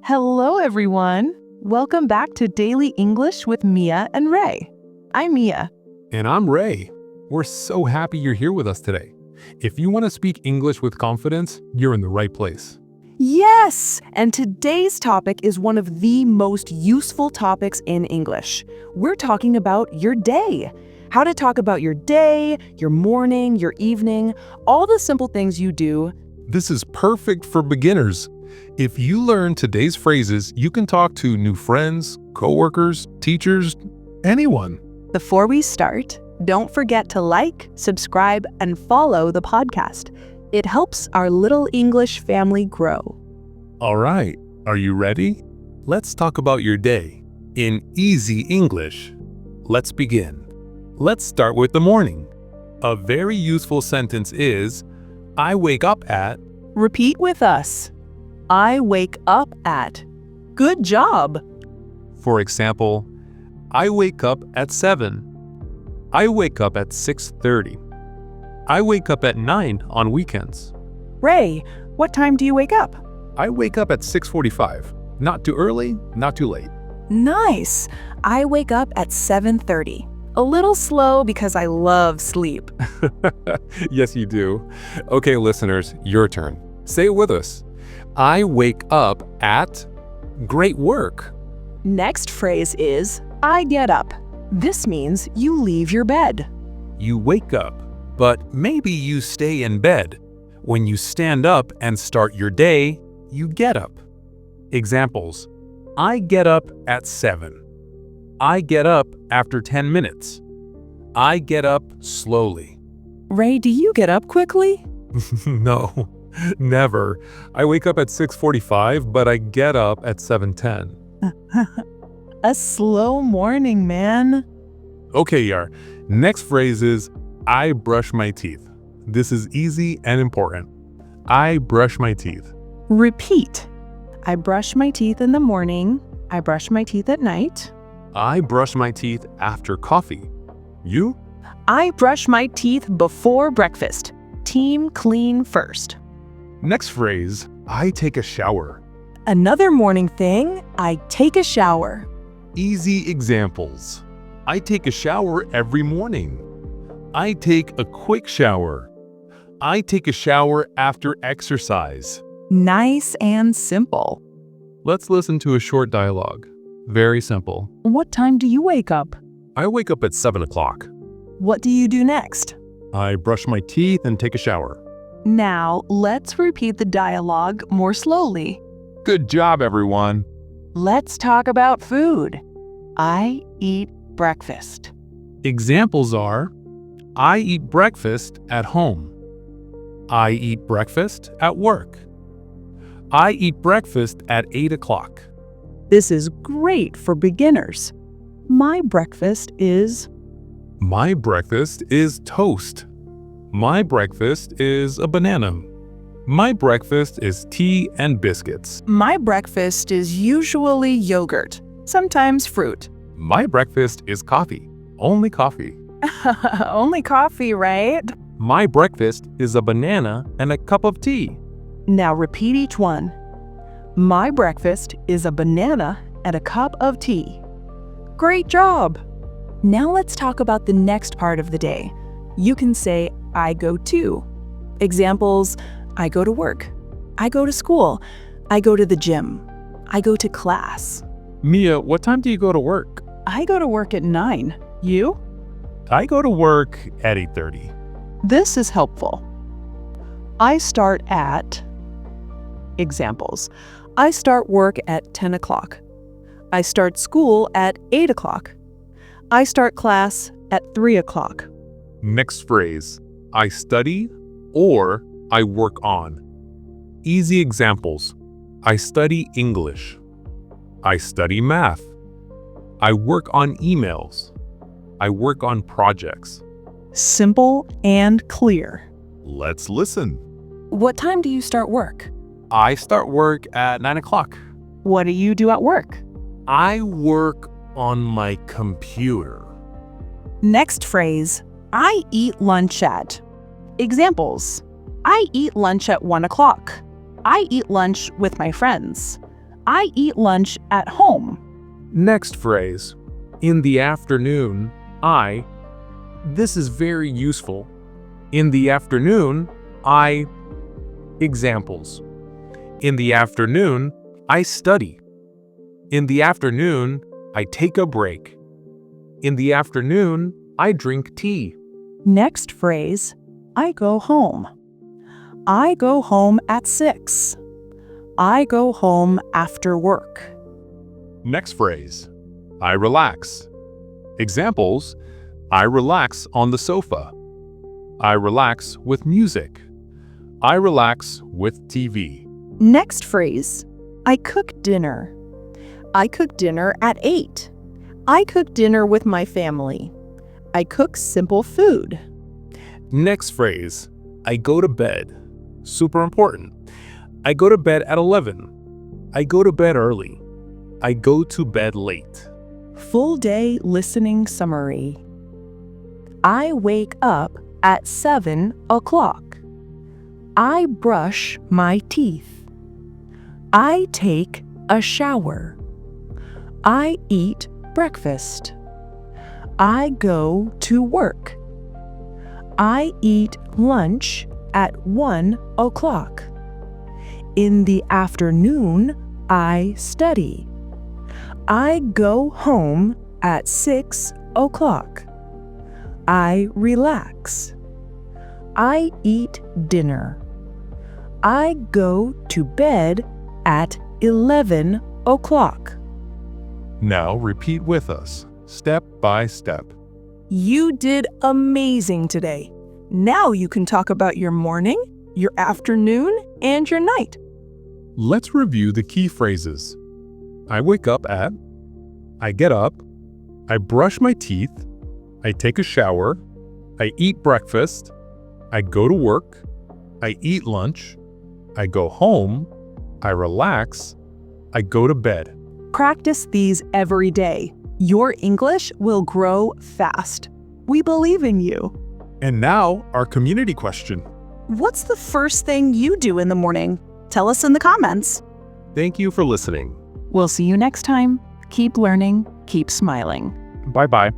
Hello, everyone. Welcome back to Daily English with Mia and Ray. I'm Mia. And I'm Ray. We're so happy you're here with us today. If you want to speak English with confidence, you're in the right place. Yes! And today's topic is one of the most useful topics in English. We're talking about your day. How to talk about your day, your morning, your evening, all the simple things you do. This is perfect for beginners. If you learn today's phrases, you can talk to new friends, coworkers, teachers, anyone. Before we start, don't forget to like, subscribe, and follow the podcast. It helps our little English family grow. All right, are you ready? Let's talk about your day in easy English. Let's begin. Let's start with the morning. A very useful sentence is, I wake up at. Repeat with us. I wake up at. Good job. For example, I wake up at 7. I wake up at 6:30. I wake up at 9 on weekends. Ray, what time do you wake up? I wake up at 6:45. Not too early, not too late. Nice. I wake up at 7:30. A little slow because I love sleep. Yes, you do. Okay, listeners, your turn. Say it with us. I wake up at. Great work. Next phrase is, I get up. This means you leave your bed. You wake up, but maybe you stay in bed. When you stand up and start your day, you get up. Examples. I get up at 7. I get up after 10 minutes. I get up slowly. Ray, do you get up quickly? No, never. I wake up at 6:45, but I get up at 7:10. A slow morning, man. Okay, Yar. Next phrase is, I brush my teeth. This is easy and important. I brush my teeth. Repeat. I brush my teeth in the morning. I brush my teeth at night. I brush my teeth after coffee. You? I brush my teeth before breakfast. Team clean first. Next phrase, I take a shower. Another morning thing, I take a shower. Easy examples. I take a shower every morning. I take a quick shower. I take a shower after exercise. Nice and simple. Let's listen to a short dialogue. Very simple. What time do you wake up? I wake up at 7 o'clock. What do you do next? I brush my teeth and take a shower. Now, let's repeat the dialogue more slowly. Good job, everyone. Let's talk about food. I eat breakfast. Examples are, I eat breakfast at home. I eat breakfast at work. I eat breakfast at 8 o'clock. This is great for beginners. My breakfast is toast. My breakfast is a banana. My breakfast is tea and biscuits. My breakfast is usually yogurt, sometimes fruit. My breakfast is coffee. Only coffee. Only coffee, right? My breakfast is a banana and a cup of tea. Now repeat each one. My breakfast is a banana and a cup of tea. Great job! Now let's talk about the next part of the day. You can say, I go to. Examples, I go to work. I go to school. I go to the gym. I go to class. Mia, what time do you go to work? I go to work at 9. You? I go to work at 8:30. This is helpful. I start at. Examples, I start work at 10 o'clock. I start school at 8 o'clock. I start class at 3 o'clock. Next phrase, I study or I work on. Easy examples. I study English. I study math. I work on emails. I work on projects. Simple and clear. Let's listen. What time do you start work? I start work at 9 o'clock. What do you do at work? I work on my computer. Next phrase, I eat lunch at. Examples, I eat lunch at 1 o'clock. I eat lunch with my friends. I eat lunch at home. Next phrase. In the afternoon, I. This is very useful. In the afternoon, I. Examples. In the afternoon, I study. In the afternoon, I take a break. In the afternoon, I drink tea. Next phrase, I go home. I go home at 6. I go home after work. Next phrase. I relax. Examples. I relax on the sofa. I relax with music. I relax with TV. Next phrase, I cook dinner. I cook dinner at 8. I cook dinner with my family. I cook simple food. Next phrase. I go to bed. Super important. I go to bed at 11. I go to bed early. I go to bed late. Full day listening summary. I wake up at 7 o'clock. I brush my teeth. I take a shower. I eat breakfast. I go to work. I eat lunch at 1 o'clock. In the afternoon, I study. I go home at 6 o'clock. I relax. I eat dinner. I go to bed at 11 o'clock. Now repeat with us, step by step. You did amazing today. Now you can talk about your morning, your afternoon, and your night. Let's review the key phrases. I wake up at. I get up. I brush my teeth. I take a shower. I eat breakfast. I go to work. I eat lunch. I go home. I relax. I go to bed. Practice these every day. Your English will grow fast. We believe in you. And now, our community question. What's the first thing you do in the morning? Tell us in the comments. Thank you for listening. We'll see you next time. Keep learning, keep smiling. Bye-bye.